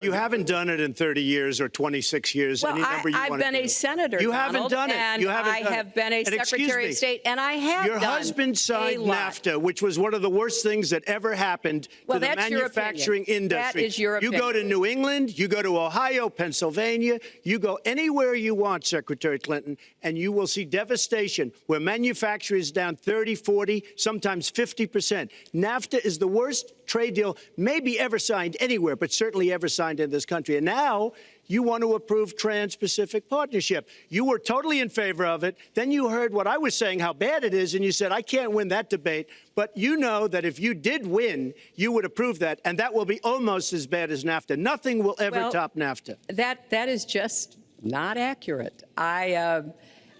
You haven't done it in 30 years or 26 years. Well, any number you I've want been to a senator, You Donald, haven't done it. And you haven't I done have it. been a And Secretary of State, and I have Your done husband signed a lot. NAFTA, which was one of the worst things that ever happened to the manufacturing industry. That is your opinion. You go to New England, you go to Ohio, Pennsylvania, you go anywhere you want, Secretary Clinton, and you will see devastation where manufacturing is down 30, 40, sometimes 50%. NAFTA is the worst trade deal maybe ever signed anywhere, but certainly ever signed in this country. And now you want to approve Trans-Pacific Partnership. You were totally in favor of it. Then you heard what I was saying, how bad it is, and you said, I can't win that debate. But you know that if you did win, you would approve that, and that will be almost as bad as NAFTA. Nothing will ever top NAFTA. That is just not accurate. I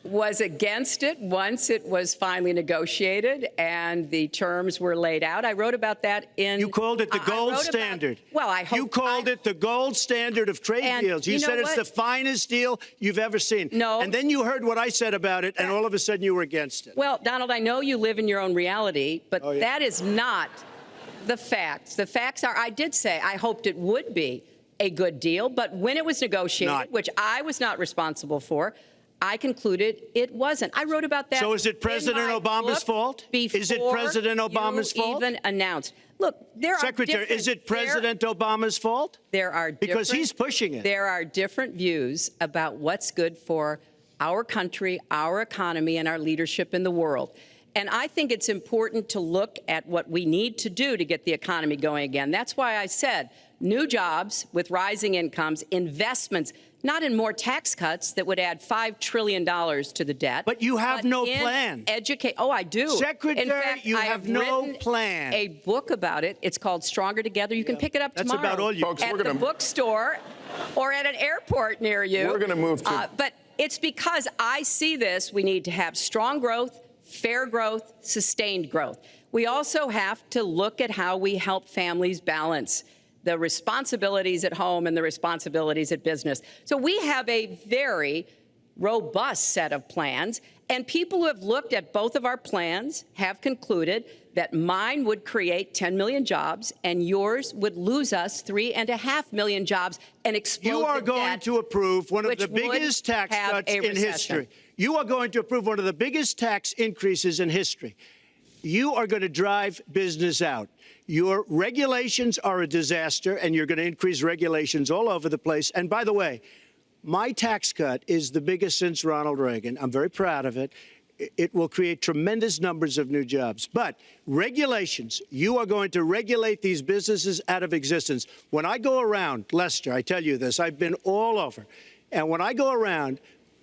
was against it once it was finally negotiated and the terms were laid out. I wrote about that in... You called it the gold standard. Well, I hope... You called it the gold standard of trade deals. You said it's the finest deal you've ever seen. No. And then you heard what I said about it, and all of a sudden you were against it. Well, Donald, I know you live in your own reality, but that is not the facts. The facts are, I did say I hoped it would be a good deal, but when it was negotiated, which I was not responsible for, I concluded it wasn't. I wrote about that. So is it President Obama's fault? Is it President Obama's fault? Even announced. Look, there are Secretary, is it President Obama's fault? There are because he's pushing it. There are different views about what's good for our country, our economy, and our leadership in the world. And I think it's important to look at what we need to do to get the economy going again. That's why I said new jobs with rising incomes, investments, not in more tax cuts that would add $5 trillion to the debt. But you have no plan. Oh, I do. Secretary, in fact, you have no plan. A book about it. It's called Stronger Together. You can pick it up tomorrow. That's about all you... Folks, at the bookstore or at an airport near you. We're going to move to... But it's because I see this. We need to have strong growth, fair growth, sustained growth. We also have to look at how we help families balance the responsibilities at home and the responsibilities at business. So we have a very robust set of plans, and people who have looked at both of our plans have concluded that mine would create 10 million jobs and yours would lose us 3.5 million jobs and explode You are going to approve one of the biggest tax cuts in history. You are going to approve one of the biggest tax increases in history. You are going to drive business out. Your regulations are a disaster, and you're going to increase regulations all over the place. And by the way, my tax cut is the biggest since Ronald Reagan. I'm very proud of it. It will create tremendous numbers of new jobs. But regulations, you are going to regulate these businesses out of existence. When I go around, Lester, I tell you this, I've been all over. And when I go around,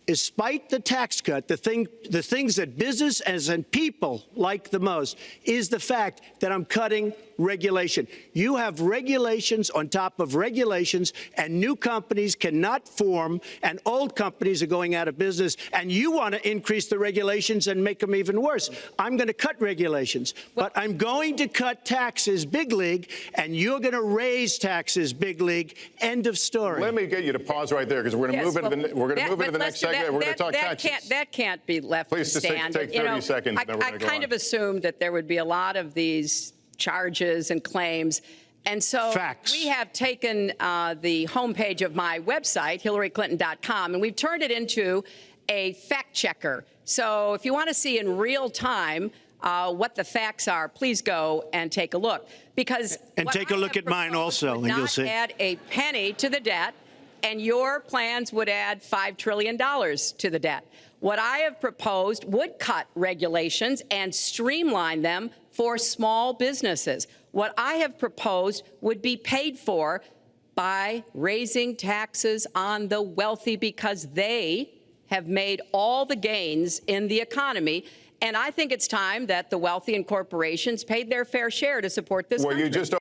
despite the tax cut, the things that business and people like the most is the fact that I'm cutting regulation. You have regulations on top of regulations, and new companies cannot form, and old companies are going out of business, and you want to increase the regulations and make them even worse. I'm going to cut regulations, but I'm going to cut taxes big league, and you're going to raise taxes big league. End of story. Let me get you to pause right there, because we're going to move into the next segment. We're going to talk taxes. That can't be left to stand. Please just take 30 seconds. I kind of assumed that there would be a lot of these charges and claims. And so we have taken the homepage of my website, HillaryClinton.com, and we've turned it into a fact checker. So if you want to see in real time what the facts are, please go and take a look. Because and take a look at mine also, and you'll see. Not add a penny to the debt, and your plans would add $5 trillion to the debt. What I have proposed would cut regulations and streamline them for small businesses. What I have proposed would be paid for by raising taxes on the wealthy, because they have made all the gains in the economy. And I think it's time that the wealthy and corporations paid their fair share to support this country. You just